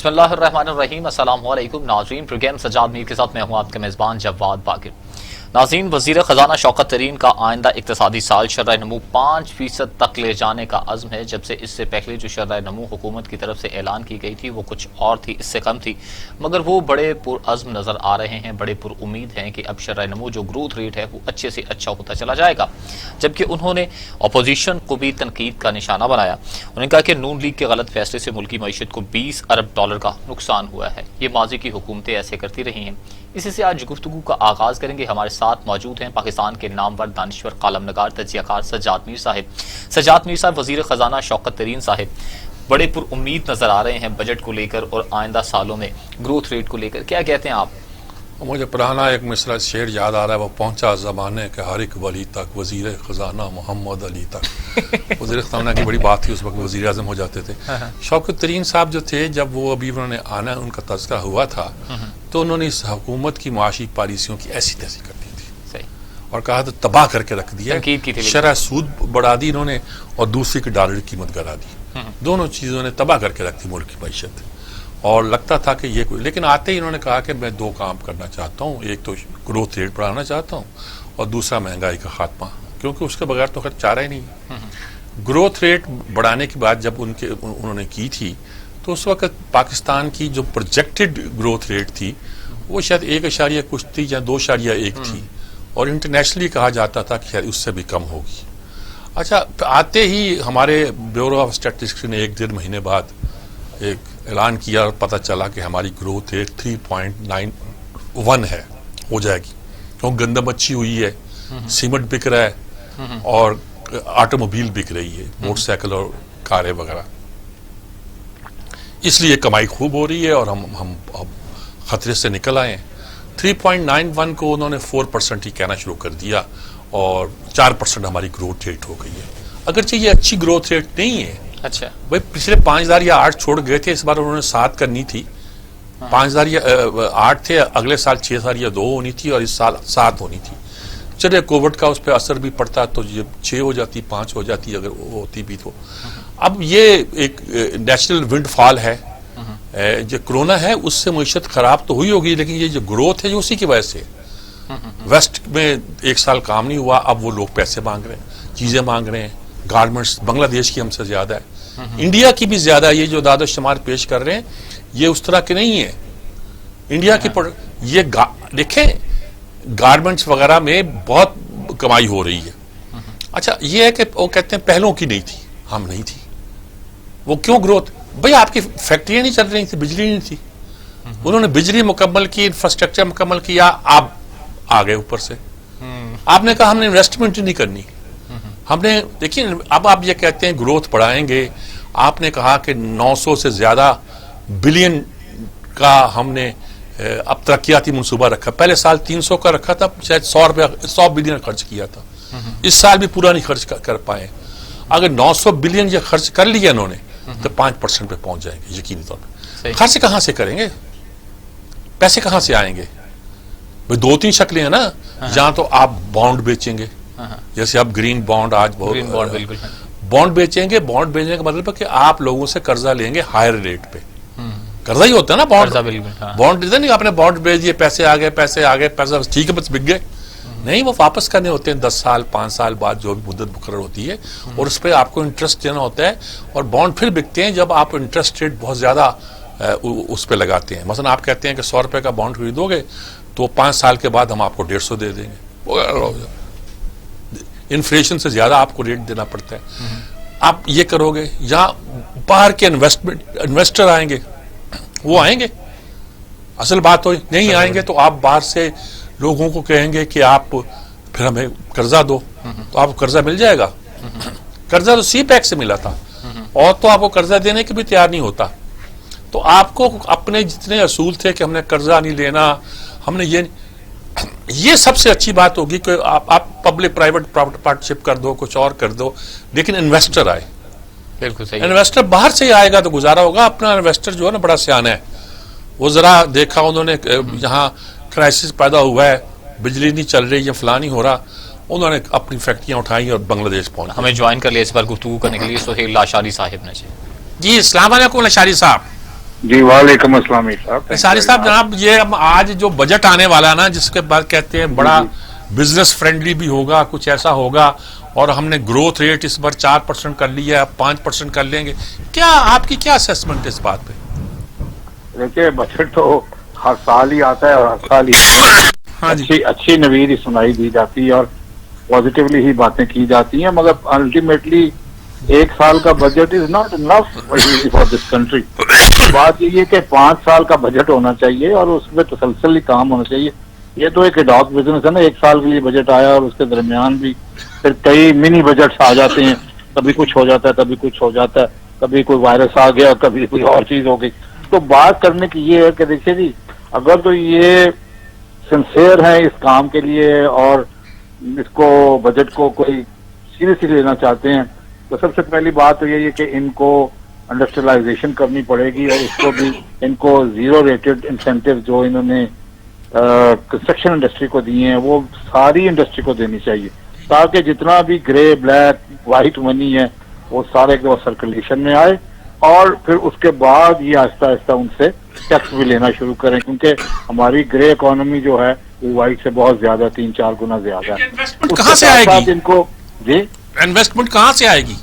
بسم اللہ الرحمن الرحیم۔ السلام علیکم ناظرین، پروگرام سجاد میر کے ساتھ میں ہوں آپ کے میزبان جواد باقر۔ ناظرین، وزیر خزانہ شوکت ترین کا آئندہ اقتصادی سال شرح نمو 5% تک لے جانے کا عزم ہے، جب سے اس سے پہلے جو شرح نمو حکومت کی طرف سے اعلان کی گئی تھی وہ کچھ اور تھی، اس سے کم تھی، مگر وہ بڑے پر عزم نظر آ رہے ہیں، بڑے پر امید ہیں کہ اب شرح نمو جو گروتھ ریٹ ہے وہ اچھے سے اچھا ہوتا چلا جائے گا۔ جبکہ انہوں نے اپوزیشن کو بھی تنقید کا نشانہ بنایا۔ انہوں نے کہا کہ نون لیگ کے غلط فیصلے سے ملکی معیشت کو $20 ارب کا نقصان ہوا ہے، یہ ماضی کی حکومتیں ایسے کرتی رہی ہیں۔ اسی سے آج گفتگو کا آغاز کریں گے۔ ہمارے ساتھ موجود ہیں پاکستان کے نامور دانشور، کالم نگار، تجزیہ کار سجاد میر صاحب۔ سجاد میر صاحب، وزیر خزانہ شوکت ترین صاحب بڑے پر امید نظر آ رہے ہیں بجٹ کو لے کر اور آئندہ سالوں میں گروتھ ریٹ کو لے کر، کیا کہتے ہیں آپ؟ مجھے پرانا ایک مصرع شعر یاد آ رہا ہے، وہ پہنچا زمانے کے ہر ایک ولی تک، وزیر خزانہ محمد علی تک۔ وزیر خزانہ کی بڑی بات تھی، اس وقت وزیر اعظم ہو جاتے تھے۔ شوکت ترین صاحب جو تھے، جب وہ ابھی انہوں نے آنا ان کا تذکرہ ہوا تھا تو انہوں نے اس حکومت کی معاشی پالیسیوں کی ایسی تیسی کر دی تھی اور کہا تو تباہ کر کے رکھ دیا، شرح سود بڑھا دی انہوں نے اور دوسری کی ڈالر کی قیمت گرا دی، دونوں چیزوں نے تباہ کر کے رکھ دی ملک کی معیشت۔ اور لگتا تھا کہ یہ کوئی، لیکن آتے ہی انہوں نے کہا کہ میں دو کام کرنا چاہتا ہوں، ایک تو گروتھ ریٹ بڑھانا چاہتا ہوں اور دوسرا مہنگائی کا خاتمہ، کیونکہ اس کے بغیر تو خیر چارہ ہی نہیں۔ گروتھ ریٹ بڑھانے کی بات جب انہوں نے کی تھی تو اس وقت پاکستان کی جو پروجیکٹڈ گروتھ ریٹ تھی وہ شاید 1 کچھ تھی یا 2.1 تھی، اور انٹرنیشنلی کہا جاتا تھا کہ شاید اس سے بھی کم ہوگی۔ اچھا، آتے ہی ہمارے بیورو آف اسٹیٹسٹکس نے 1.5 مہینے بعد ایک اعلان کیا اور پتہ چلا کہ ہماری گروتھ ریٹ 3.91 ہے، ہو جائے گی، کیونکہ گندم اچھی ہوئی ہے، سیمنٹ بک رہا ہے اور آٹو موبائل بک رہی ہے، موٹر سائیکل اور کاریں وغیرہ، اس لیے کمائی خوب ہو رہی ہے اور ہم خطرے سے نکل آئے ہیں۔ 3.91 کو انہوں نے 4% ہی کہنا شروع کر دیا اور 4% ہماری گروتھ ریٹ ہو گئی ہے۔ اگرچہ یہ اچھی گروتھ ریٹ نہیں ہے، اچھا بھائی پچھلے 5,000 یا 8 چھوڑ گئے تھے، اس بار انہوں نے 7 کرنی تھی، 5,000 یا 8 تھے، اگلے سال 6,000 یا 2 ہونی تھی اور اس سال 7 ہونی تھی۔ چلے کووڈ کا اس پہ اثر بھی پڑتا تو یہ 6 ہو جاتی، 5 ہو جاتی اگر وہ ہوتی بھی تو۔ اب یہ ایک نیچرل ونڈ فال ہے، جو کرونا ہے اس سے معیشت خراب تو ہوئی ہوگی، لیکن یہ جو گروتھ ہے یہ اسی کی وجہ سے۔ ویسٹ میں 1 سال کام نہیں ہوا، اب وہ لوگ پیسے مانگ رہے ہیں، چیزیں مانگ رہے ہیں، گارمنٹس بنگلہ دیش کی ہم سے زیادہ ہے، انڈیا کی بھی زیادہ ہے۔ یہ جو داد و شمار پیش کر رہے ہیں یہ اس طرح کے نہیں ہے انڈیا کی۔ یہ دیکھیں گارمنٹس وغیرہ میں بہت کمائی ہو رہی ہے۔ اچھا، یہ ہے کہ وہ کہتے ہیں پہلوں کی نہیں تھی، ہم نہیں تھی، وہ کیوں گروتھ؟ بھئی آپ کی فیکٹریاں نہیں چل رہی تھی، بجلی نہیں تھی، انہوں نے بجلی مکمل کی، انفراسٹرکچر مکمل کیا، آپ آگے اوپر سے آپ نے کہا ہم نے انویسٹمنٹ نہیں کرنی، ہم نے دیکھیں اب آپ یہ کہتے ہیں گروتھ بڑھائیں گے، آپ نے کہا کہ 900 سے زیادہ بلین کا ہم نے اب ترقیاتی منصوبہ رکھا، پہلے سال 300 کا رکھا تھا، شاید 100 بلین خرچ کیا تھا، اس سال بھی پورا نہیں خرچ کر پائے۔ اگر 900 بلین یہ خرچ کر لیا انہوں نے تو 5% پہ پہنچ جائیں گے یقینی طور پہ۔ خرچ کہاں سے کریں گے؟ پیسے کہاں سے آئیں گے؟ بھئی 2-3 شکلیں ہیں نا، جہاں تو آپ بانڈ بیچیں گے، جیسے اب گرین بانڈ، آج بانڈ بیچیں گے، بانڈ بیچنے کا مطلب ہے کہ آپ لوگوں سے قرضہ لیں گے ہائر ریٹ پہ، قرضہ ہی ہوتا ہے نا بانڈ دیتے نہیں، آپ نے بانڈ بیچ دیے، پیسے آ گئے، پیسہ ٹھیک ہے بس بک گئے، نہیں، وہ واپس کرنے ہوتے ہیں 10 سال 5 سال بعد جو بھی مدت مقرر ہوتی ہے، اور اس پہ آپ کو انٹرسٹ دینا ہوتا ہے، اور بانڈ پھر بکتے ہیں جب آپ انٹرسٹ ریٹ بہت زیادہ اس پہ لگاتے ہیں۔ مثلا آپ کہتے ہیں کہ 100 روپے کا بانڈ خریدو گے تو 5 سال کے بعد ہم آپ کو 150 دے دیں گے، انفلیشن سے زیادہ آپ کو ریٹ دینا پڑتا ہے۔ آپ یہ کرو گے، یا باہر کے انویسٹر آئیں گے، وہ آئیں گے، اصل بات تو نہیں آئیں گے تو آپ باہر سے لوگوں کو کہیں گے کہ آپ پھر ہمیں قرضہ دو، تو آپ کو قرضہ مل جائے گا۔ قرضہ تو سی پیک سے ملا تھا، اور تو آپ کو قرضہ دینے کے بھی تیار نہیں ہوتا، تو آپ کو اپنے جتنے اصول تھے کہ ہم نے قرضہ نہیں لینا، ہم نے یہ سب سے اچھی بات ہوگی کہ آپ پبلک پرائیویٹ پارٹنرشپ کر دو، کچھ اور کر دو، لیکن انویسٹر آئے۔ بالکل صحیح، انویسٹر باہر سے ہی آئے گا تو گزارا ہوگا۔ اپنا انویسٹر جو ہے نا بڑا سیانا ہے، وہ ذرا دیکھا انہوں نے یہاں کرائسس پیدا ہوا ہے، بجلی نہیں چل رہی یا فلاں نہیں ہو رہا، انہوں نے اپنی فیکٹریاں اٹھائیں اور بنگلہ دیش پہنچ۔ ہمیں جوائن کر لیا اس بار گفتگو کرنے کے لیے سہیل لاشاری صاحب نے۔ جی السلام علیکم لاشاری صاحب۔ جی وعلیکم السلام صاحب. ساری صاحب جناب یہ آج جو بجٹ آنے والا نا جس کے بعد کہتے ہیں بڑا بزنس فرینڈلی بھی ہوگا, کچھ ایسا ہوگا, اور ہم نے گروتھ ریٹ اس بار 4% کر لیا ہے, اب 5% کر لیں گے, کیا آپ کی کیا اسیسمنٹ ہے اس بات پہ؟ دیکھیے بجٹ تو ہر سال ہی آتا ہے اور ہر سال ہی اچھی نوید ہی سنائی دی جاتی ہے اور پازیٹیولی ہی باتیں کی جاتی ہیں, مگر الٹیمیٹلی ایک سال کا budget is not enough for this country. بات یہ ہے کہ 5 سال کا بجٹ ہونا چاہیے اور اس میں تسلسل کام ہونا چاہیے. یہ تو ایک ڈاک بزنس ہے نا, ایک سال کے لیے بجٹ آیا اور اس کے درمیان بھی پھر کئی منی بجٹس آ جاتے ہیں, کبھی کچھ ہو جاتا ہے کبھی کچھ ہو جاتا ہے, کبھی کوئی وائرس آ گیا کبھی کوئی اور چیز ہو گئی. تو بات کرنے کی یہ ہے کہ دیکھیے جی, اگر تو یہ سنسیئر ہیں اس کام کے لیے اور اس کو بجٹ کو کوئی سیریسلی لینا چاہتے ہیں, تو سب سے پہلی بات تو یہی ہے کہ ان کو انڈسٹریلائزیشن کرنی پڑے گی اور اس کو بھی ان کو زیرو ریٹڈ انسینٹیو جو انہوں نے کنسٹرکشن انڈسٹری کو دیے ہیں وہ ساری انڈسٹری کو دینی چاہیے, تاکہ جتنا بھی گرے بلیک وائٹ منی ہے وہ سارے ایک دفعہ سرکولیشن میں آئے, اور پھر اس کے بعد یہ آہستہ آہستہ ان سے ٹیکس بھی لینا شروع کریں, کیونکہ ہماری گرے اکانومی جو ہے وہ وائٹ سے بہت زیادہ 3-4 گنا زیادہ ہے. کہاں سے آئے گی ان کو جی انویسٹمنٹ کہاں سے آئے گی؟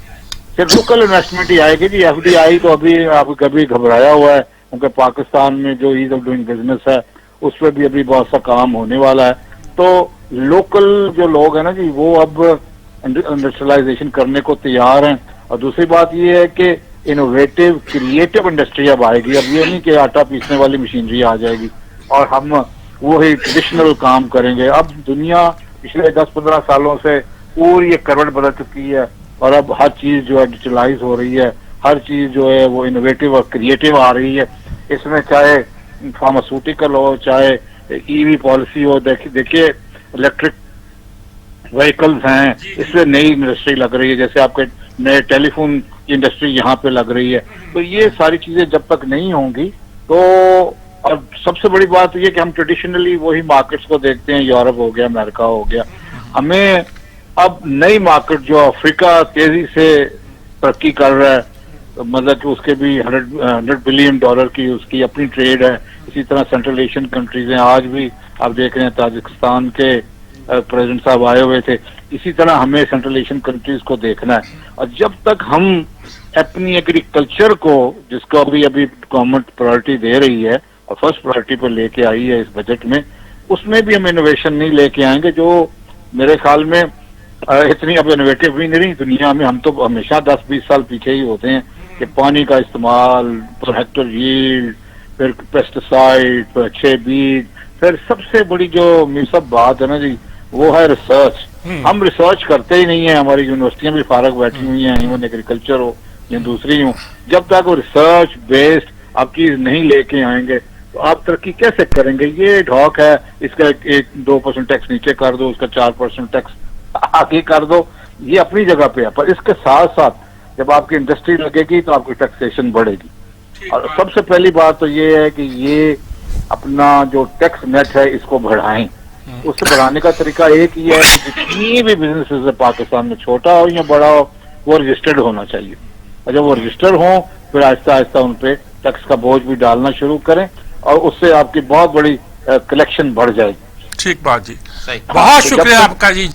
پھر لوکل انویسٹمنٹ ہی آئے گی جی. ایف ڈی آئی تو ابھی آپ کبھی گھبرایا ہوا ہے, کیونکہ پاکستان میں جو ایز آف ڈوئنگ بزنس ہے اس پہ بھی ابھی بہت سا کام ہونے والا ہے. تو لوکل جو لوگ ہیں نا جی وہ اب انڈسٹریلائزیشن کرنے کو تیار ہیں. اور دوسری بات یہ ہے کہ انوویٹو کریٹو انڈسٹری اب آئے گی. اب یہ نہیں کہ آٹا پیسنے والی مشینری آ جائے گی اور ہم وہی ٹریڈیشنل کام کریں گے. اب دنیا پچھلے 10-15 سالوں سے پوری ایک کروٹ بدل چکی ہے اور اب ہر چیز جو ہے ڈیجیٹلائز ہو رہی ہے, ہر چیز جو ہے وہ انوویٹو اور کریٹو آ رہی ہے. اس میں چاہے فارماسیوٹیکل ہو, چاہے ای وی پالیسی ہو, دیکھیے الیکٹرک وہیکلز ہیں, اس میں نئی انڈسٹری لگ رہی ہے, جیسے آپ کے نئے ٹیلی فون کی انڈسٹری یہاں پہ لگ رہی ہے. تو یہ ساری چیزیں جب تک نہیں ہوں گی تو, اور سب سے بڑی بات یہ کہ ہم ٹریڈیشنلی وہی مارکیٹس کو دیکھتے ہیں, یورپ ہو گیا, امریکہ ہو گیا. ہمیں اب نئی مارکیٹ جو افریقہ تیزی سے ترقی کر رہا ہے, مطلب کہ اس کے بھی $100 بلین کی اس کی اپنی ٹریڈ ہے. اسی طرح سینٹرل ایشین کنٹریز ہیں, آج بھی آپ دیکھ رہے ہیں تاجکستان کے پریزیڈنٹ صاحب آئے ہوئے تھے. اسی طرح ہمیں سینٹرل ایشین کنٹریز کو دیکھنا ہے. اور جب تک ہم اپنی ایگریکلچر کو, جس کو ابھی گورنمنٹ پرائرٹی دے رہی ہے اور فرسٹ پرائرٹی پہ لے کے آئی ہے اس بجٹ میں, اس میں بھی ہم انوویشن نہیں لے کے آئیں گے جو میرے خیال میں اتنی اب انوویٹو بھی نہیں رہی دنیا میں. ہم تو ہمیشہ 10-20 سال پیچھے ہی ہوتے ہیں کہ پانی کا استعمال, پر ہیکٹر ییلڈ, پھر پیسٹیسائڈ, پھر اچھے بیج, پھر سب سے بڑی جو سب بات ہے نا جی وہ ہے ریسرچ. ہم ریسرچ کرتے ہی نہیں ہیں, ہماری یونیورسٹیاں بھی فارغ بیٹھی ہوئی ہیں, ایون ایگریکلچر ہو یا دوسری ہوں. جب تک وہ ریسرچ بیسڈ آپ چیز نہیں لے کے آئیں گے تو آپ ترقی کیسے کریں گے؟ یہ ڈھوک ہے, اس کا 1-2% ٹیکس نیچے کر دو, اس کا 4% ٹیکس آگے کر دو, یہ اپنی جگہ پہ ہے. پر اس کے ساتھ ساتھ جب آپ کی انڈسٹری لگے گی تو آپ کی ٹیکسیشن بڑھے گی. اور سب سے پہلی بات تو یہ ہے کہ یہ اپنا جو ٹیکس نیٹ ہے اس کو بڑھائیں. اس سے بڑھانے کا طریقہ ایک ہی ہے کہ جتنی بھی بزنسز ہے پاکستان میں, چھوٹا ہو یا بڑا ہو, وہ رجسٹرڈ ہونا چاہیے. اور جب وہ رجسٹر ہوں پھر آہستہ آہستہ ان پہ ٹیکس کا بوجھ بھی ڈالنا شروع کریں, اور اس سے آپ کی بہت بڑی کلیکشن بڑھ جائے گی. ٹھیک بات جی, بہت شکریہ آپ کا جی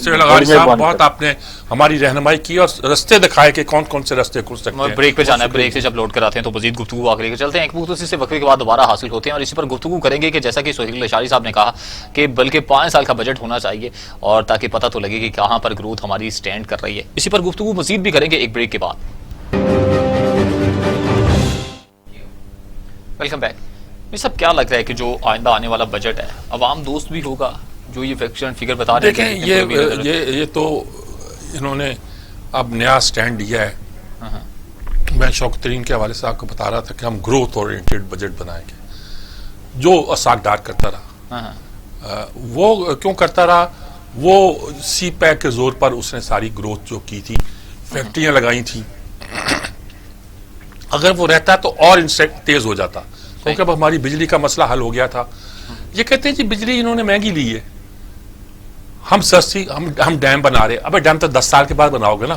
لغاری صاحب, بہت آپ نے ہماری رہنمائی کی اور رستے دکھائے کہ کون کون سے رستے کھل سکتے ہیں. بریک پہ جانا ہے, بریک سے جب لوڈ کراتے ہیں تو مزید گفتگو آ کے چلتے ہیں. ایک مختصر سے وقفے کے بعد دوبارہ حاصل ہوتے ہیں اور اسی پر گفتگو کریں گے کہ جیسا کہ سہیل لشاری صاحب نے کہا کہ بلکہ 5 سال کا بجٹ ہونا چاہیے, اور تاکہ پتہ تو لگے کہ کہاں پر گروتھ ہماری سٹینڈ کر رہی ہے. اسی پر گفتگو مزید بھی کریں گے ایک بریک کے بعد. Welcome back. یہ سب کیا لگ رہا ہے کہ جو آئندہ آنے والا بجٹ ہے عوام دوست بھی ہوگا, جو یہ فگر بتا رہے ہیں؟ دیکھیں یہ تو انہوں نے اب نیا سٹینڈ لیا ہے. میں شوکت ترین کے حوالے سے آپ کو بتا رہا تھا کہ ہم گروتھ اورینٹڈ بجٹ بنائیں گے. جو اسحاق ڈار کرتا رہا وہ کیوں کرتا رہا, وہ سی پیک کے زور پر اس نے ساری گروتھ جو کی تھی, فیکٹریاں لگائی تھیں. اگر وہ رہتا تو اور انسیکٹ تیز ہو جاتا, کیونکہ اب ہماری بجلی کا مسئلہ حل ہو گیا تھا. یہ کہتے ہیں جی بجلی انہوں نے مہنگی لی ہے, ہم سستی, ہم ڈیم بنا رہے. ابے ڈیم تو 10 سال کے بعد بناؤ گے نا,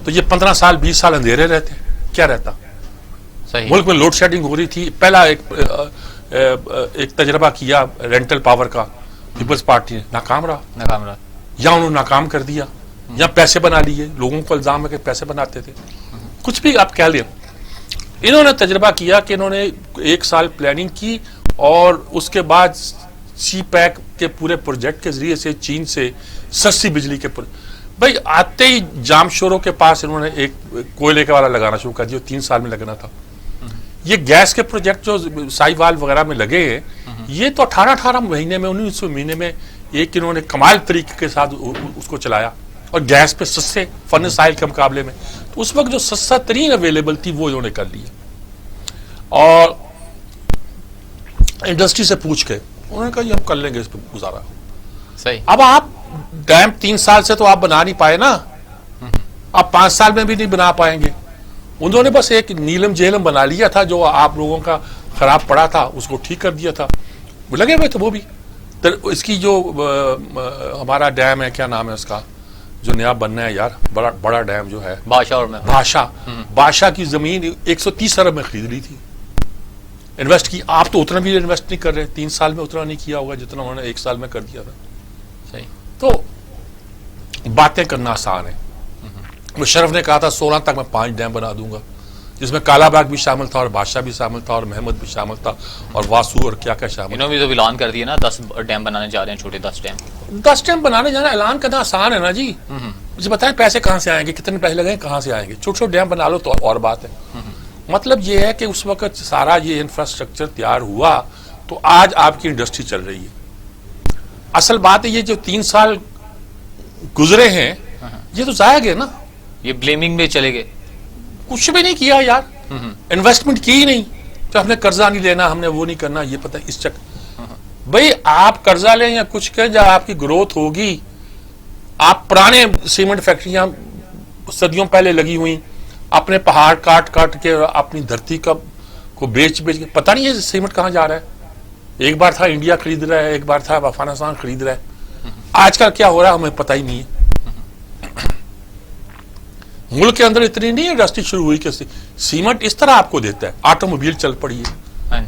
تو یہ 15 سال 20 سال اندھیرے رہتے, کیا رہتا؟ صحیح. ملک میں لوڈ شیڈنگ ہو رہی تھی. پہلا ایک تجربہ کیا رینٹل پاور کا پیپلز پارٹی نے, ناکام رہا. یا انہوں نے ناکام کر دیا یا پیسے بنا لیے. لوگوں کو الزام ہے کہ پیسے بناتے تھے. کچھ بھی آپ کہہ لیں. انہوں نے تجربہ کیا کہ انہوں نے 1 سال پلاننگ کی اور اس کے بعد سی پیک کے پورے پروجیکٹ کے ذریعے سے چین سے سستی بجلی کے بھائی آتے ہی جام شوروں کے پاس انہوں نے ایک کوئلے کا والا لگانا شروع کر دیا. 3 سال میں لگنا تھا. یہ گیس کے پروجیکٹ جو سائی وال وغیرہ میں لگے ہیں یہ تو 18 مہینے میں 19 مہینے میں ایک انہوں نے کمال طریقے کے ساتھ اس کو چلایا. اور گیس پہ سستے فرنس آئل کے مقابلے میں. تو اس وقت جو سستا ترین اویلیبل تھی وہ انہوں نے کر لیا. اور انڈسٹری سے پوچھ کے انہوں نے کہا یہ ہم کر لیں گے اس پہ گزارا. صحیح. اب آپ ڈیم 3 سال سے تو آپ بنا نہیں پائے نا, آپ 5 سال میں بھی نہیں بنا پائیں گے. انہوں نے بس ایک نیلم جیلم بنا لیا تھا جو آپ لوگوں کا خراب پڑا تھا, اس کو ٹھیک کر دیا تھا. لگے ہوئے تھے وہ بھی. اس کی جو ہمارا ڈیم ہے, کیا نام ہے اس کا جو نیا بننا ہے یار, بڑا ڈیم جو ہے بادشاہ کی زمین 130 ارب میں خرید لی تھی, انویسٹ کی. آپ تو اتنا بھی انویسٹ نہیں کر رہے, 3 سال میں اتنا نہیں کیا ہوگا جتنا انہوں نے 1 سال میں کر دیا تھا. صحیح. تو باتیں کرنا آسان ہے. مشرف نے کہا تھا 16 تک میں 5 ڈیم بنا دوں گا, جس میں کالا باغ بھی شامل تھا اور بادشاہ بھی شامل تھا اور محمد بھی شامل تھا اور واسو اور کیا کیا شامل. انہوں نے بھی تو اعلان کر دیا نا 10 ڈیم بنانے جا رہے ہیں, چھوٹے 10 ڈیم. 10 ڈیم بنانے جانا اعلان کرنا آسان ہے نا جی. مجھے بتائیں پیسے کہاں سے آئیں گے, کتنے پیسے لگیں, کہاں سے آئیں گے. چھوٹے چھوٹے ڈیم بنا لو تو اور بات ہے. مطلب یہ ہے کہ اس وقت سارا یہ انفراسٹرکچر تیار ہوا تو آج آپ کی انڈسٹری چل رہی ہے. اصل بات ہے یہ جو 3 سال گزرے ہیں یہ تو ضائع گئے نا. یہ بلیمنگ میں چلے گئے. کچھ بھی نہیں کیا یار, انویسٹمنٹ کی ہی نہیں. تو ہم نے قرضہ نہیں لینا, ہم نے وہ نہیں کرنا, یہ پتہ اس بھائی آپ قرضہ لیں یا کچھ کریں, جب آپ کی گروتھ ہوگی. آپ پرانے سیمنٹ فیکٹریاں صدیوں پہلے لگی ہوئی, اپنے پہاڑ کاٹ کے اپنی دھرتی کو بیچ کے, پتہ نہیں ہے سیمنٹ کہاں جا رہا ہے. ایک بار تھا انڈیا خرید رہا ہے, ایک بار تھا افغانستان خرید رہا ہے. آج کل کیا ہو رہا ہے ہمیں پتہ ہی نہیں ہے. ملک کے اندر اتنی نہیں انڈسٹری شروع ہوئی کہ سیمنٹ اس طرح آپ کو دیتا ہے. آٹو موبائل چل پڑی ہے,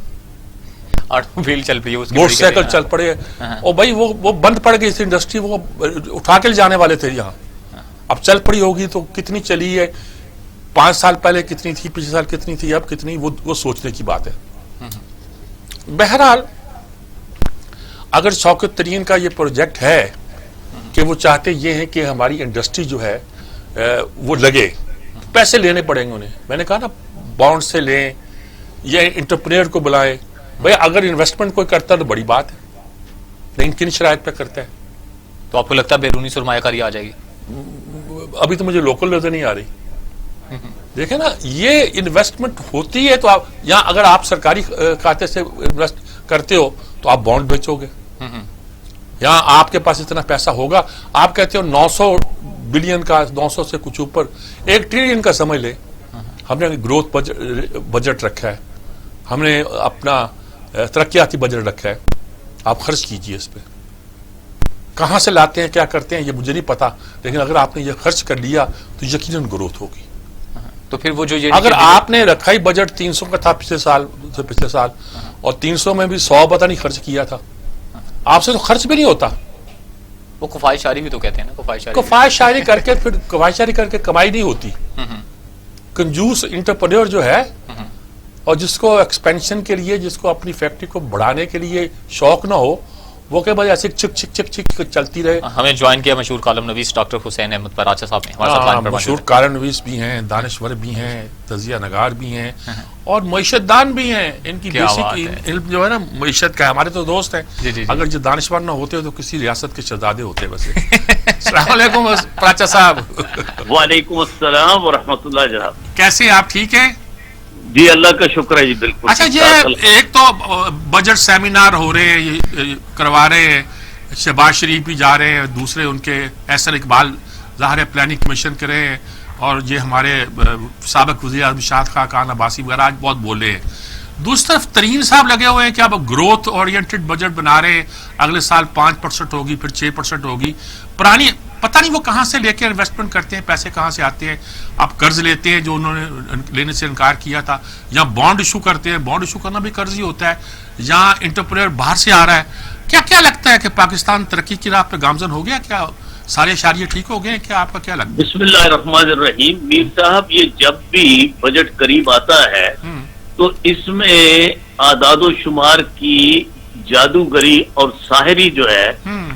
آٹوموبائل چل پڑی ہے, موٹر سائیکل چل پڑے, اور بھائی وہ بند پڑ گئی اس انڈسٹری, وہ اٹھا کے لے جانے والے تھے یہاں. اب چل پڑی ہوگی تو کتنی چلی ہے, 5 سال پہلے کتنی تھی, پچھلے سال کتنی تھی, اب کتنی, وہ سوچنے کی بات ہے. بہرحال اگر شوکت ترین کا یہ پروجیکٹ ہے کہ وہ چاہتے یہ ہیں کہ ہماری انڈسٹری جو ہے وہ لگے, پیسے لینے پڑیں گے انہیں. میں نے کہا نا بانڈ سے لیں یا انٹرپرینر کو بلائیں. بھائی اگر انویسٹمنٹ کوئی کرتا ہے تو بڑی بات ہے, لیکن کن شرائط پہ کرتا ہے. تو آپ کو لگتا ہے بیرونی سرمایہ کاری آ جائے گی؟ ابھی تو مجھے لوکل نظر نہیں آ رہی. دیکھیں نا یہ انویسٹمنٹ ہوتی ہے تو آپ یہاں اگر آپ سرکاری کھاتے سے انویسٹ کرتے ہو تو آپ بانڈ بیچو گے. یہاں آپ کے پاس اتنا پیسہ ہوگا, آپ کہتے ہو 900 بلین کا, 900 سے کچھ اوپر 1 ٹریلین کا سمجھ لے. ہم نے گروتھ بجٹ رکھا ہے, ہم نے اپنا ترقیاتی بجٹ رکھا ہے. آپ خرچ کیجئے اس پہ. کہاں سے لاتے ہیں, کیا کرتے ہیں, یہ مجھے نہیں پتا, لیکن اگر آپ نے یہ خرچ کر لیا تو یقیناً گروتھ ہوگی. تو پھر وہ جو اگر آپ نے رکھا ہی بجٹ 300 کا تھا پچھلے سال اور 300 میں بھی 100 پتہ نہیں خرچ کیا تھا, آپ سے تو خرچ بھی نہیں ہوتا. وہ کفایت شاری بھی تو کہتے ہیں نا, کفایت شاری کر کے کمائی نہیں ہوتی. کنجوس انٹرپرینور جو ہے اور جس کو ایکسپینشن کے لیے, جس کو اپنی فیکٹری کو بڑھانے کے لیے شوق نہ ہو, وہ کہ بھائی ایسے چک چک چک چک چلتی رہے. ہمیں جوائن کیا مشہور کالم نویس ڈاکٹر حسین احمد پراچا صاحب نے. مشہور کالم نویس بھی ہیں, دانشور بھی ہیں, تجزیہ نگار بھی ہیں اور معیشت دان بھی ہیں. ان کی بیسک علم جو ہے نا معیشت کا, ہمارے تو دوست ہیں. اگر جو دانشور نہ ہوتے تو کسی ریاست کے شہزادے ہوتے ویسے. السلام علیکم پراچا صاحب. وعلیکم السلام ورحمۃ اللہ. جناب کیسے ہیں آپ, ٹھیک ہیں؟ جی اللہ کا شکر ہے جی, بالکل. اچھا یہ ایک تو بجٹ سیمینار ہو رہے ہیں, کروا رہے ہیں, شہباز شریف بھی جا رہے ہیں, دوسرے ان کے احسن اقبال ظاہر پلاننگ کمیشن کے رہے ہیں, اور یہ ہمارے سابق وزیر اعظم شاد خاقان عباسی وغیرہ آج بہت بولے ہیں. دوسری طرف ترین صاحب لگے ہوئے ہیں کہ اب گروتھ اورینٹڈ بجٹ بنا رہے ہیں, اگلے سال 5% ہوگی, پھر 6% ہوگی. پتہ نہیں وہ کہاں سے لے کے انویسٹمنٹ کرتے ہیں, پیسے کہاں سے آتے ہیں. آپ قرض لیتے ہیں جو انہوں نے لینے سے انکار کیا تھا, یا بانڈ ایشو کرتے ہیں, بانڈ ایشو کرنا بھی قرض ہی ہوتا ہے, یا انٹرپرینر باہر سے آ رہا ہے. کیا لگتا ہے کہ پاکستان ترقی کی راہ پہ گامزن ہو گیا؟ کیا سارے اشاریے ٹھیک ہو گئے ہیں؟ کیا آپ کا کیا لگتا ہے؟ بسم اللہ الرحمن الرحیم. میر صاحب, یہ جب بھی بجٹ قریب آتا ہے تو اس میں اعداد و شمار کی جادوگری اور ساحری جو ہے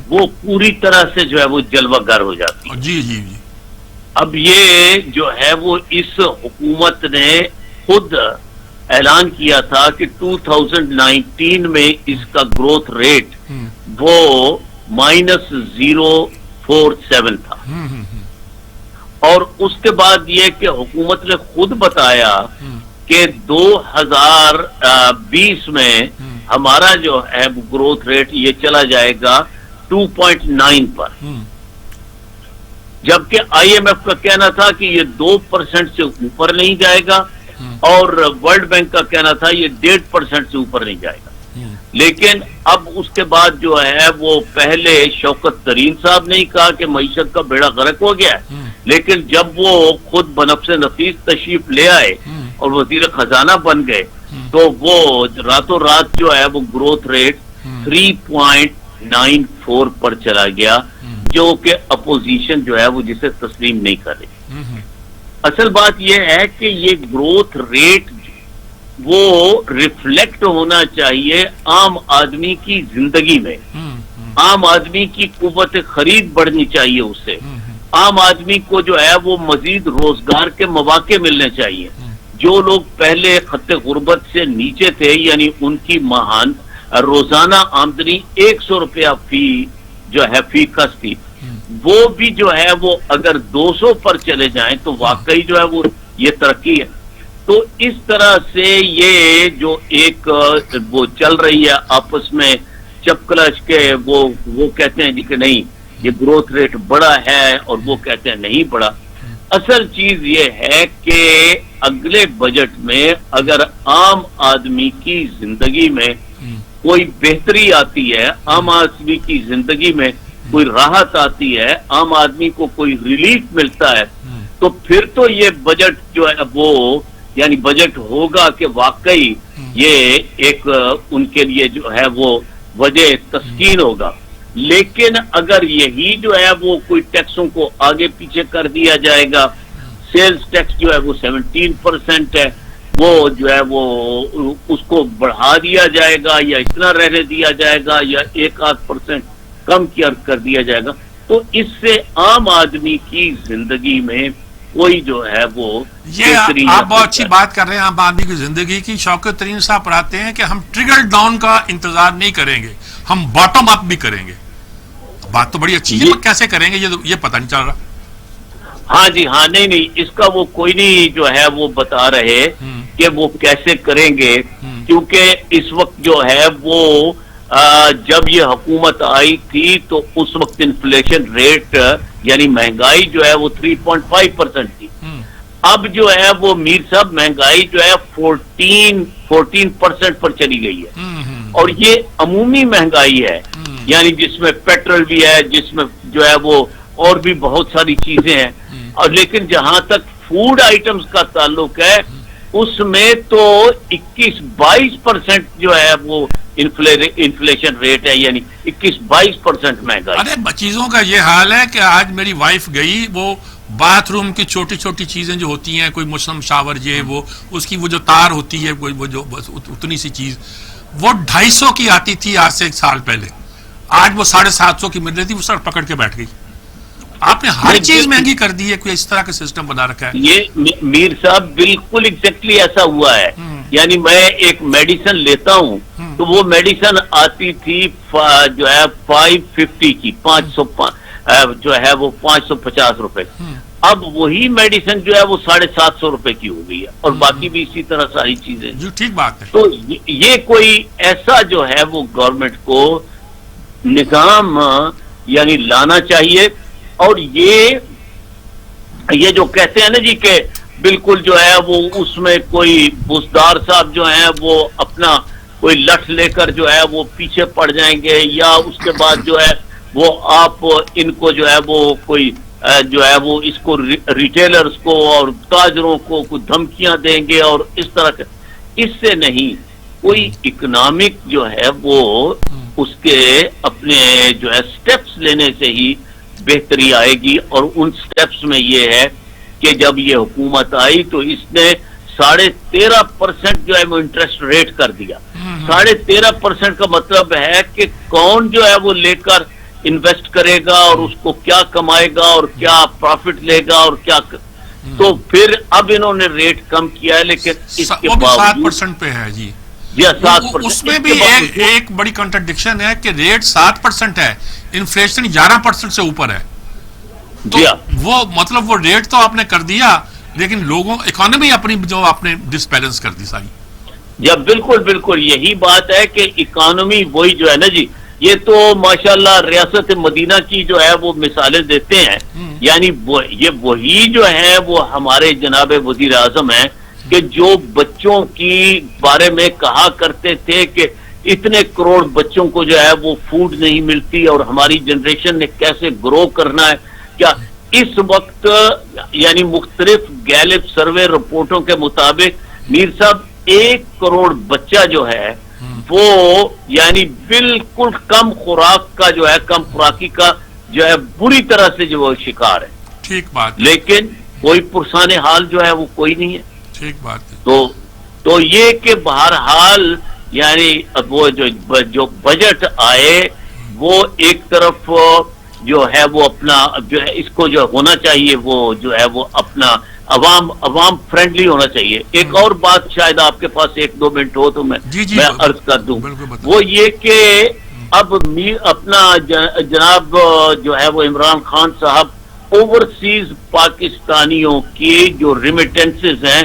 وہ پوری طرح سے جو ہے وہ جلوہ گر ہو جاتی ہے. جی جی جی. اب یہ جو ہے وہ اس حکومت نے خود اعلان کیا تھا کہ 2019 میں اس کا گروتھ ریٹ وہ -0.47 تھا, اور اس کے بعد یہ کہ حکومت نے خود بتایا کہ 2020 میں ہمارا جو ہے گروتھ ریٹ یہ چلا جائے گا 2.9 پر, جبکہ آئی ایم ایف کا کہنا تھا کہ یہ 2% سے اوپر نہیں جائے گا, اور ورلڈ بینک کا کہنا تھا یہ 1.5% سے اوپر نہیں جائے گا. لیکن اب اس کے بعد جو ہے وہ پہلے شوکت ترین صاحب نے ہی کہا کہ معیشت کا بیڑا غرق ہو گیا ہے, لیکن جب وہ خود بنفس نفیس تشریف لے آئے اور وزیر خزانہ بن گئے تو وہ راتوں رات جو ہے وہ گروتھ ریٹ 3.94 پر چلا گیا, جو کہ اپوزیشن جو ہے وہ جسے تسلیم نہیں کر رہی. اصل بات یہ ہے کہ یہ گروتھ ریٹ وہ ریفلیکٹ ہونا چاہیے عام آدمی کی زندگی میں, عام آدمی کی قوت خرید بڑھنی چاہیے, اس سے عام آدمی کو جو ہے وہ مزید روزگار کے مواقع ملنے چاہیے. جو لوگ پہلے خط غربت سے نیچے تھے, یعنی ان کی روزانہ آمدنی 100 روپیہ فی کس تھی, وہ بھی جو ہے وہ اگر 200 پر چلے جائیں تو واقعی جو ہے وہ یہ ترقی ہے. تو اس طرح سے یہ جو ایک وہ چل رہی ہے آپس میں چپکلش کے, وہ کہتے ہیں جی کہ نہیں یہ گروتھ ریٹ بڑا ہے, اور وہ کہتے ہیں نہیں بڑا. اصل چیز یہ ہے کہ اگلے بجٹ میں اگر عام آدمی کی زندگی میں کوئی بہتری آتی ہے, عام آدمی کی زندگی میں کوئی راحت آتی ہے, عام آدمی کو کوئی ریلیف ملتا ہے, تو پھر تو یہ بجٹ جو ہے وہ یعنی بجٹ ہوگا کہ واقعی یہ ایک ان کے لیے جو ہے وہ وجہ تسکین ہوگا. لیکن اگر یہی جو ہے وہ کوئی ٹیکسوں کو آگے پیچھے کر دیا جائے گا, سیلز ٹیکس جو ہے وہ 17% ہے, وہ جو ہے وہ اس کو بڑھا دیا جائے گا یا اتنا رہنے دیا جائے گا یا 1-8% کم کر دیا جائے گا, تو اس سے عام آدمی کی زندگی میں کوئی جو ہے وہ یہ آپ بہت اچھی بات کر رہے ہیں عام آدمی کی زندگی کی. شوکت ترین صاحب پڑھاتے ہیں کہ ہم ٹریکل ڈاؤن کا انتظار نہیں کریں گے, ہم باٹم اپ بھی کریں گے. بات تو بڑی اچھی ہے, کیسے کریں گے یہ پتہ نہیں چل رہا. ہاں جی ہاں, نہیں اس کا وہ کوئی نہیں جو ہے وہ بتا رہے کہ وہ کیسے کریں گے, کیونکہ اس وقت جو ہے وہ جب یہ حکومت آئی تھی تو اس وقت انفلیشن ریٹ یعنی مہنگائی جو ہے وہ 3.5% تھی. اب جو ہے وہ میر صاحب مہنگائی جو ہے 14% پر چلی گئی ہے, اور یہ عمومی مہنگائی ہے, یعنی جس میں پیٹرول بھی ہے, جس میں جو ہے وہ اور بھی بہت ساری چیزیں ہیں. اور لیکن جہاں تک فوڈ آئٹمز کا تعلق ہے اس میں تو 21-22% جو ہے وہ انفلیشن ریٹ ہے, یعنی 21-22% مہنگائی. ارے چیزوں کا یہ حال ہے کہ آج میری وائف گئی, وہ باتھ روم کی چھوٹی چھوٹی چیزیں جو ہوتی ہیں, کوئی مسلم شاور یہ وہ اس کی وہ جو تار ہوتی ہے, وہ جو بس اتنی سی چیز, وہ 250 کی آتی تھی آج سے 1 سال پہلے, آج وہ 750 کی مل رہی تھی. وہ سر پکڑ کے بیٹھ گئی. آپ نے ہر چیز مہنگی کر دی ہے, کوئی اس طرح کا سسٹم بنا رکھا ہے. یہ میر صاحب بالکل ایگزیکٹلی ایسا ہوا ہے. یعنی میں ایک میڈیسن لیتا ہوں تو وہ میڈیسن آتی تھی جو ہے 550 کی, 500 جو ہے وہ 550 روپے. اب وہی میڈیسن جو ہے وہ 750 روپے کی ہو گئی ہے, اور باقی بھی اسی طرح ساری چیزیں. جو ٹھیک بات ہے. تو یہ کوئی ایسا جو ہے وہ گورنمنٹ کو نظام یعنی لانا چاہیے. اور یہ جو کہتے ہیں نا جی کہ بالکل جو ہے وہ اس میں کوئی بزدار صاحب جو ہیں وہ اپنا کوئی لٹھ لے کر جو ہے وہ پیچھے پڑ جائیں گے, یا اس کے بعد جو ہے وہ آپ ان کو جو ہے وہ کوئی جو ہے وہ اس کو ریٹیلرز کو اور تاجروں کو کچھ دھمکیاں دیں گے اور اس طرح کے، اس سے نہیں، کوئی اکنامک جو ہے وہ اس کے اپنے جو ہے سٹیپس لینے سے ہی بہتری آئے گی. اور ان سٹیپس میں یہ ہے کہ جب یہ حکومت آئی تو اس نے 13.5% جو ہے وہ انٹرسٹ ریٹ کر دیا. 13.5% کا مطلب ہے کہ کون جو ہے وہ لے کر انویسٹ کرے گا اور اس کو کیا کمائے گا اور کیا پروفٹ لے گا اور کیا تو پھر اب انہوں نے ریٹ کم کیا ہے، لیکن اس کے باوجود 7% پہ ہے جی. 7%. اس میں بھی ایک بڑی کنٹرڈکشن ہے کہ ریٹ 7% ہے، انفلیشن 11% سے اوپر ہے. جی ہاں، وہ مطلب وہ ریٹ تو آپ نے کر دیا لیکن لوگوں اکانومی اپنی جو آپ نے ڈس بیلنس کر دی ساری. جی بالکل بالکل یہی بات ہے کہ اکانومی وہی جو ہے نا جی، یہ تو ماشاءاللہ ریاست مدینہ کی جو ہے وہ مثالیں دیتے ہیں. یعنی یہ وہی جو ہے وہ ہمارے جناب وزیر اعظم ہیں کہ جو بچوں کی بارے میں کہا کرتے تھے کہ اتنے کروڑ بچوں کو جو ہے وہ فوڈ نہیں ملتی اور ہماری جنریشن نے کیسے گرو کرنا ہے. کیا اس وقت یعنی مختلف گیلپ سروے رپورٹوں کے مطابق میر صاحب 1 کروڑ بچہ جو ہے وہ یعنی بالکل کم خوراک کا جو ہے، کم خوراکی کا جو ہے بری طرح سے جو وہ شکار ہے. ٹھیک بات. لیکن کوئی پرسان حال جو ہے وہ کوئی نہیں ہے. ٹھیک بات ہے. تو یہ کہ بہرحال یعنی وہ جو بجٹ آئے وہ ایک طرف جو ہے وہ اپنا جو ہے اس کو جو ہونا چاہیے وہ جو ہے وہ اپنا عوام فرینڈلی ہونا چاہیے. ایک اور بات شاید آپ کے پاس 1-2 منٹ ہو تو میں عرض کر دوں، وہ یہ کہ اب اپنا جناب جو ہے وہ عمران خان صاحب اوورسیز پاکستانیوں کی جو ریمیٹنسز ہیں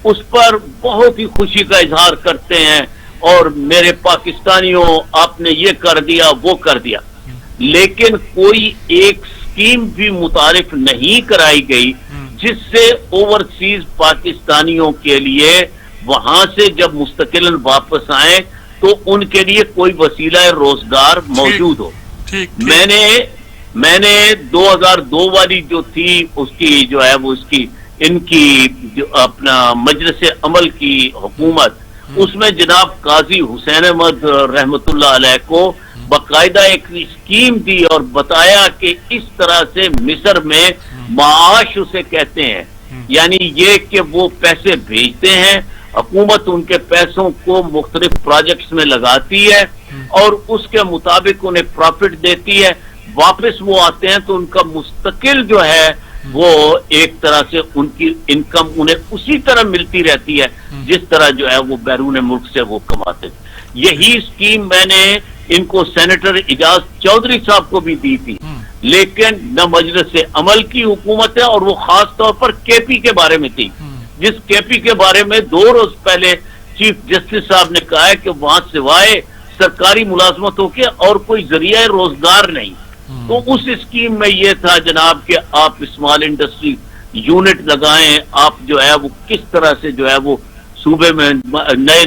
اس پر بہت ہی خوشی کا اظہار کرتے ہیں اور میرے پاکستانیوں آپ نے یہ کر دیا وہ کر دیا، لیکن کوئی ایک سکیم بھی متعارف نہیں کرائی گئی جس سے اوورسیز پاکستانیوں کے لیے وہاں سے جب مستقلاً واپس آئیں تو ان کے لیے کوئی وسیلہ روزگار موجود ہو. میں نے 2002 والی جو تھی اس کی جو ہے وہ اس کی ان کی جو اپنا مجلس عمل کی حکومت، اس میں جناب قاضی حسین احمد رحمت اللہ علیہ کو باقاعدہ ایک اسکیم دی اور بتایا کہ اس طرح سے مصر میں معاش اسے کہتے ہیں، یعنی یہ کہ وہ پیسے بھیجتے ہیں، حکومت ان کے پیسوں کو مختلف پروجیکٹس میں لگاتی ہے اور اس کے مطابق انہیں پروفٹ دیتی ہے، واپس وہ آتے ہیں تو ان کا مستقل جو ہے وہ ایک طرح سے ان کی انکم انہیں اسی طرح ملتی رہتی ہے جس طرح جو ہے وہ بیرون ملک سے وہ کماتے تھے. یہی اسکیم میں نے ان کو سینیٹر اعجاز چودھری صاحب کو بھی دی تھی، لیکن نہ مجلس عمل کی حکومت ہے اور وہ خاص طور پر کے پی کے بارے میں تھی، جس کے پی کے بارے میں 2 روز پہلے چیف جسٹس صاحب نے کہا ہے کہ وہاں سوائے سرکاری ملازمتوں کے اور کوئی ذریعہ روزگار نہیں. تو اس اسکیم میں یہ تھا جناب کہ آپ اسمال انڈسٹری یونٹ لگائیں، آپ جو ہے وہ کس طرح سے جو ہے وہ صوبے میں نئے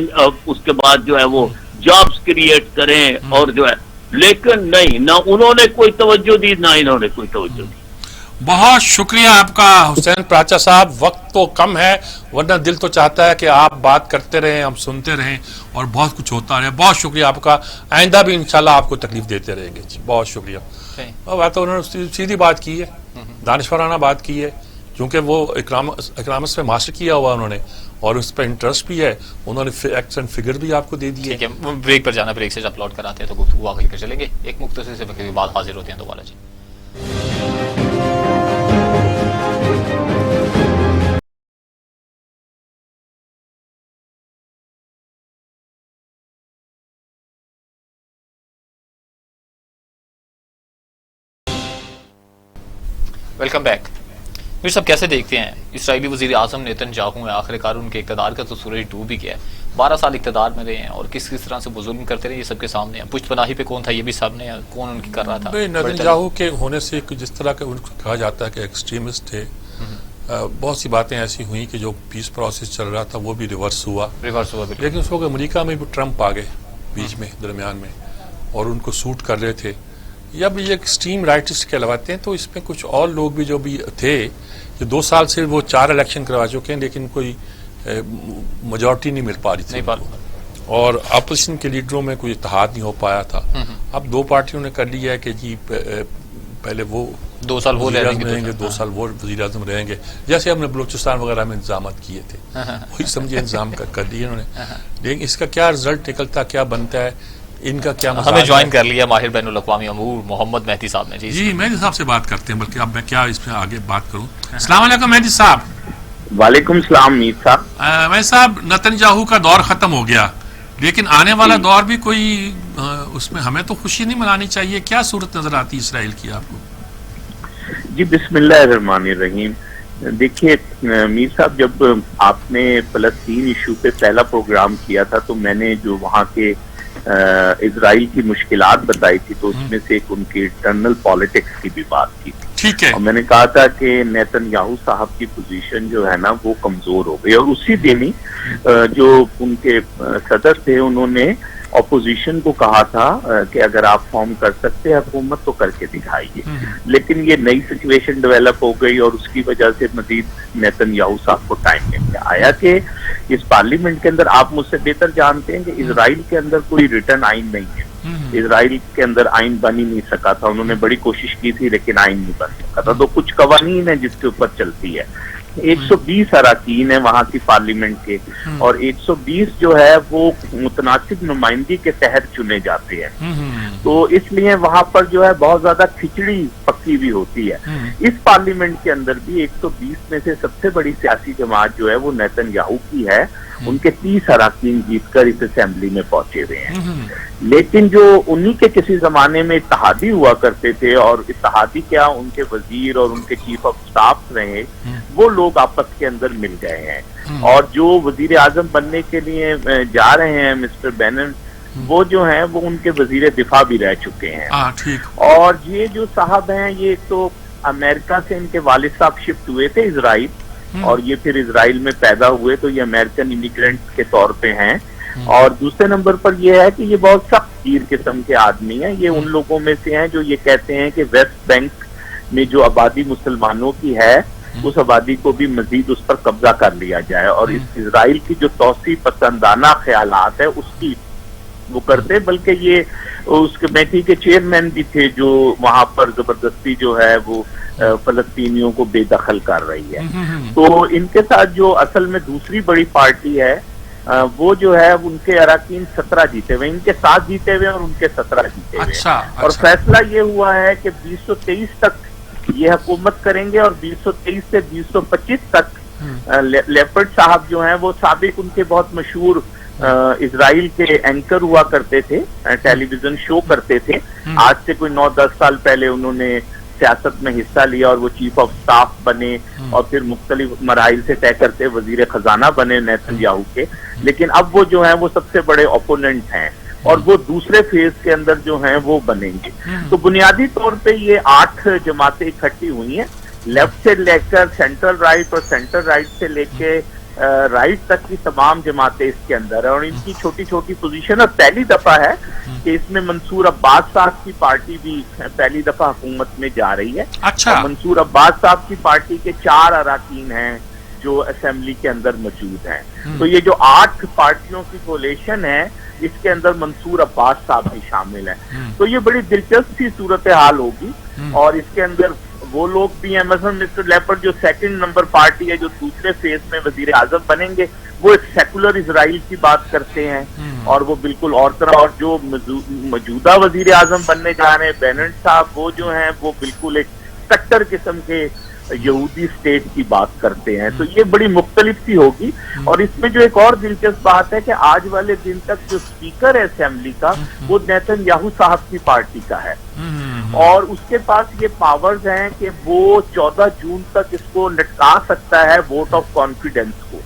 اس کے بعد جو ہے وہ جابز کریٹ کریں اور جو ہے، لیکن نہیں، نہ انہوں نے کوئی توجہ دی نہ انہوں نے کوئی توجہ دی. بہت شکریہ آپ کا حسین پراچا صاحب. وقت تو کم ہے ورنہ دل تو چاہتا ہے کہ آپ بات کرتے رہیں، ہم سنتے رہیں اور بہت کچھ ہوتا رہے. بہت شکریہ آپ کا. آئندہ بھی انشاءاللہ آپ کو تکلیف دیتے رہیں گے. جی بہت شکریہ. تو انہوں نے سیدھی بات کی ہے، دانشورانہ بات کی ہے، کیونکہ وہ اکنامکس میں ماسٹر کیا ہوا انہوں نے اور اس پہ انٹرسٹ بھی ہے. انہوں نے ایکس اینڈ فگر بھی آپ کو دے دیے. ٹھیک ہے، بریک پر جانا، بریک سے جب لوٹ کر آتے ہیں تو گفتگو آگے کر چلیں گے. ایک مختصر سے وقت کے بعد حاضر ہوتے ہیں دوبارہ. جی ویلکم بیک. میر صاحب کیسے دیکھتے ہیں اسرائیلی وزیر اعظم نیتن یاہو ہیں، آخر کار ان کے اقتدار کا تو سورج ڈوب ہی گیا ہے، 12 سال اقتدار میں رہے ہیں اور کس طرح سے ظلم کرتے رہے، یہ سب کے سامنے ہے. پشت پناہی پہ کون تھا یہ بھی سامنے ہے، کون ان کی کر رہا تھا. نیتن یاہو کے ہونے سے جس طرح کے ان کو کہا جاتا ہے کہ ایکسٹریمسٹ تھے، بہت سی باتیں ایسی ہوئیں کہ جو پیس پروسیس چل رہا تھا وہ بھی ریورس ہوا. لیکن اس وقت امریکہ میں بھی ٹرمپ آ گئے بیچ میں درمیان میں اور ان کو سوٹ کر رہے تھے. یا بھی ایک اسٹریم رائٹسٹ کہلواتے ہیں، تو اس میں کچھ اور لوگ بھی جو بھی تھے، جو 2 سال سے وہ 4 الیکشن کروا چکے ہیں، لیکن کوئی میجورٹی نہیں مل پا رہی تھی اور اپوزیشن کے لیڈروں میں کوئی اتحاد نہیں ہو پایا تھا. اب 2 پارٹیوں نے کر لیا ہے کہ جی پہلے وہ 2 سال وہ رہیں گے، 2 سال وہ وزیر اعظم رہیں گے، جیسے ہم نے بلوچستان وغیرہ میں انتظامات کیے تھے، وہی سمجھے انتظام کر لیے انہوں نے. لیکن اس کا کیا رزلٹ نکلتا، کیا بنتا ہے، ان کا کیا مزاج. ہمیں جوائن کر لیا ماہر بین الاقوامی امور محمد مہدی صاحب نے. جی مہدی صاحب سے بات کرتے ہیں، بلکہ اب میں کیا اس میں آگے بات کروں. السلام علیکم مہدی صاحب. وعلیکم السلام میر صاحب. مہدی صاحب، نتنیاہو کا دور ختم ہو گیا، لیکن آنے والا دور بھی کوئی اس میں ہمیں تو خوشی نہیں منانی چاہیے. کیا صورت نظر آتی اسرائیل کی آپ کو؟ جی بسم اللہ الرحمن الرحیم. دیکھیے میر صاحب، جب آپ نے فلسطین ایشو پہ پہلا پروگرام کیا تھا تو میں نے جو وہاں کے اسرائیل کی مشکلات بتائی تھی، تو اس میں سے ایک ان کی انٹرنل پالیٹکس کی بھی بات کی تھی. ٹھیک ہے. اور میں نے کہا تھا کہ نیتنیاہو صاحب کی پوزیشن جو ہے نا وہ کمزور ہو گئی، اور اسی دن ہی جو ان کے صدر تھے انہوں نے اپوزیشن کو کہا تھا کہ اگر آپ فارم کر سکتے ہیں حکومت تو کر کے دکھائیے. لیکن یہ نئی سچویشن ڈیولپ ہو گئی اور اس کی وجہ سے مزید نیتنیاہو صاحب کو ٹائم مل گیا. آیا کہ اس پارلیمنٹ کے اندر آپ مجھ سے بہتر جانتے ہیں کہ اسرائیل کے اندر کوئی ریٹرن آئین نہیں ہے. اسرائیل کے اندر آئین بن ہی نہیں سکا تھا. انہوں نے بڑی کوشش کی تھی لیکن آئین نہیں بن سکا تھا. تو کچھ قوانین ہیں جس کے اوپر چلتی ہے. 120 اراکین ہیں وہاں کی پارلیمنٹ کے، اور 120 جو ہے وہ متناسب نمائندگی کے تحت چنے جاتے ہیں. تو اس لیے وہاں پر جو ہے بہت زیادہ کھچڑی پکی بھی ہوتی ہے. اس پارلیمنٹ کے اندر بھی 120 میں سے سب سے بڑی سیاسی جماعت جو ہے وہ نیتنیاہو کی ہے. ان کے 30 اراکین جیت کر اس اسمبلی میں پہنچے ہوئے ہیں. لیکن جو انہی کے کسی زمانے میں اتحادی ہوا کرتے تھے، اور اتحادی کیا ان کے وزیر اور ان کے چیف آف سٹاف رہے، وہ لوگ آپس کے اندر مل گئے ہیں. اور جو وزیر اعظم بننے کے لیے جا رہے ہیں مسٹر بینن، وہ جو ہیں وہ ان کے وزیر دفاع بھی رہ چکے ہیں. اور یہ جو صاحب ہیں یہ ایک تو امریکہ سے ان کے والد صاحب شفٹ ہوئے تھے اسرائیل، اور یہ پھر اسرائیل میں پیدا ہوئے، تو یہ امریکن امیگرینٹ کے طور پہ ہیں. اور دوسرے نمبر پر یہ ہے کہ یہ بہت سخت گیر قسم کے آدمی ہیں. یہ ان لوگوں میں سے ہیں جو یہ کہتے ہیں کہ ویسٹ بینک میں جو آبادی مسلمانوں کی ہے اس آبادی کو بھی مزید اس پر قبضہ کر لیا جائے، اور اس اسرائیل کی جو توسیع پسندانہ خیالات ہے اس کی وہ کرتے. بلکہ یہ اس کمیٹی کے چیئرمین بھی تھے جو وہاں پر زبردستی جو ہے وہ فلسطینیوں کو بے دخل کر رہی ہے. تو ان کے ساتھ جو اصل میں دوسری بڑی پارٹی ہے وہ جو ہے ان کے اراکین 17 جیتے ہوئے، ان کے 7 جیتے ہوئے اور ان کے 17 جیتے ہوئے. اور فیصلہ یہ ہوا ہے کہ 2023 تک یہ حکومت کریں گے، اور 2023 سے 2025 تک لیپرڈ صاحب جو ہیں وہ سابق ان کے بہت مشہور اسرائیل کے اینکر ہوا کرتے تھے، ٹیلی ویژن شو کرتے تھے. آج سے کوئی 9-10 سال پہلے انہوں نے سیاست میں حصہ لیا اور وہ چیف آف سٹاف بنے، اور پھر مختلف مراحل سے طے کرتے وزیر خزانہ بنے نیتنیاہو کے. لیکن اب وہ جو ہیں وہ سب سے بڑے اوپوننٹ ہیں، اور وہ دوسرے فیز کے اندر جو ہیں وہ بنیں گے. تو بنیادی طور پہ یہ 8 جماعتیں اکٹھی ہوئی ہیں، لیفٹ سے لے کر سینٹرل رائٹ اور سینٹر رائٹ سے لے کے رائٹ تک کی تمام جماعتیں اس کے اندر ہیں. اور ان کی چھوٹی چھوٹی پوزیشن، اور پہلی دفعہ ہے کہ اس میں منصور عباس صاحب کی پارٹی بھی پہلی دفعہ حکومت میں جا رہی ہے. اور منصور عباس صاحب کی پارٹی کے 4 اراکین ہیں جو اسمبلی کے اندر موجود ہیں. تو یہ جو 8 پارٹیوں کی کولیشن ہے اس کے اندر منصور عباس صاحب بھی شامل ہیں. تو یہ بڑی دلچسپ سی صورتحال ہوگی. اور اس کے اندر وہ لوگ بھی ہیں، مثلا مسٹر لیپرڈ جو 2nd نمبر پارٹی ہے جو دوسرے فیز میں وزیر اعظم بنیں گے، وہ ایک سیکولر اسرائیل کی بات کرتے ہیں، اور وہ بالکل اور طرح. اور جو موجودہ وزیر اعظم بننے جا رہے ہیں بیننٹ صاحب، وہ جو ہیں وہ بالکل ایک کٹر قسم کے یہودی اسٹیٹ کی بات کرتے ہیں. تو یہ بڑی مختلف سی ہوگی. اور اس میں جو ایک اور دلچسپ بات ہے کہ آج والے دن تک جو اسپیکر ہے اسمبلی کا وہ نیتنیاہو صاحب کی پارٹی کا ہے، اور اس کے پاس یہ پاورز ہیں کہ وہ 14 جون تک اس کو لٹکا سکتا ہے ووٹ آف کانفیڈنس کو.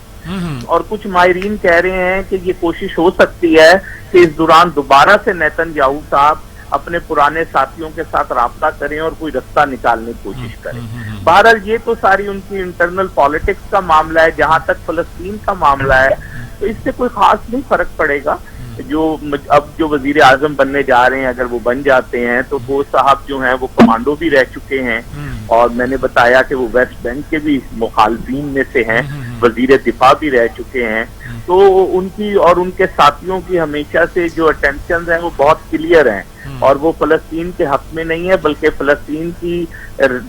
اور کچھ ماہرین کہہ رہے ہیں کہ یہ کوشش ہو سکتی ہے کہ اس دوران دوبارہ سے نیتنیاہو صاحب اپنے پرانے ساتھیوں کے ساتھ رابطہ کریں اور کوئی رستہ نکالنے کی کوشش کریں. بہرحال یہ تو ساری ان کی انٹرنل پالیٹکس کا معاملہ ہے. جہاں تک فلسطین کا معاملہ ہے تو اس سے کوئی خاص نہیں فرق پڑے گا. اب جو وزیر اعظم بننے جا رہے ہیں اگر وہ بن جاتے ہیں تو وہ صاحب جو ہیں وہ کمانڈو بھی رہ چکے ہیں، اور میں نے بتایا کہ وہ ویسٹ بینک کے بھی مخالفین میں سے ہیں، وزیر دفاع بھی رہ چکے ہیں، تو ان کی اور ان کے ساتھیوں کی ہمیشہ سے جو اٹینشنز ہیں وہ بہت کلیئر ہیں، اور وہ فلسطین کے حق میں نہیں ہے بلکہ فلسطین کی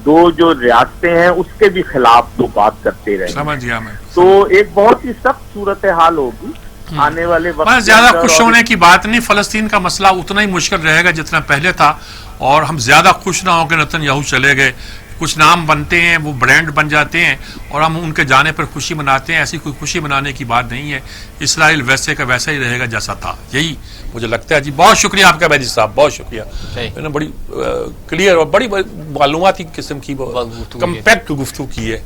دو جو ریاستیں ہیں اس کے بھی خلاف وہ بات کرتے رہے. سمجھ گیا میں. تو ایک بہت ہی سخت صورتحال ہوگی آنے والے وقت. بس زیادہ خوش ہونے کی بات نہیں، فلسطین کا مسئلہ اتنا ہی مشکل رہے گا جتنا پہلے تھا، اور ہم زیادہ خوش نہ ہوں کہ نتن یاہو چلے گئے. کچھ نام بنتے ہیں، وہ برانڈ بن جاتے ہیں اور ہم ان کے جانے پر خوشی مناتے ہیں. ایسی کوئی خوشی منانے کی بات نہیں ہے. اسرائیل ویسے کا ویسا ہی رہے گا جیسا تھا، یہی مجھے لگتا ہے. جی بہت شکریہ آپ کا مہدی صاحب، بہت شکریہ. میں نے بڑی کلیئر اور بڑی معلوماتی قسم کی کمپیکٹ گفتگو کی ہے.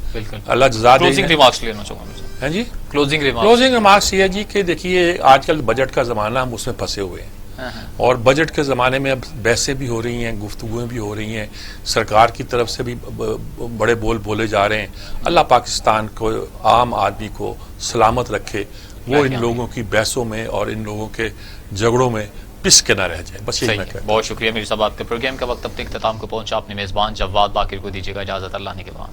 اللہ جزا دے. ہاں جی کلوزنگ ریمارکس یہ ہے جی کہ دیکھیے آج کل بجٹ کا زمانہ، ہم اس میں پھنسے ہوئے ہیں، اور بجٹ کے زمانے میں اب بحثیں بھی ہو رہی ہیں، گفتگویں بھی ہو رہی ہیں، سرکار کی طرف سے بھی بڑے بول بولے جا رہے ہیں. اللہ پاکستان کو، عام آدمی کو سلامت رکھے، وہ ان لوگوں کی بحثوں میں اور ان لوگوں کے جھگڑوں میں پس کے نہ رہ جائے. بس یہی میں کہتا ہوں. بہت شکریہ میری صاحب. آپ کے پروگرام کا وقت اب تک اختتام کو پہنچا. اپنے میزبان جواد باقر کو دیجیے گا اجازت. اللہ نے کے بعد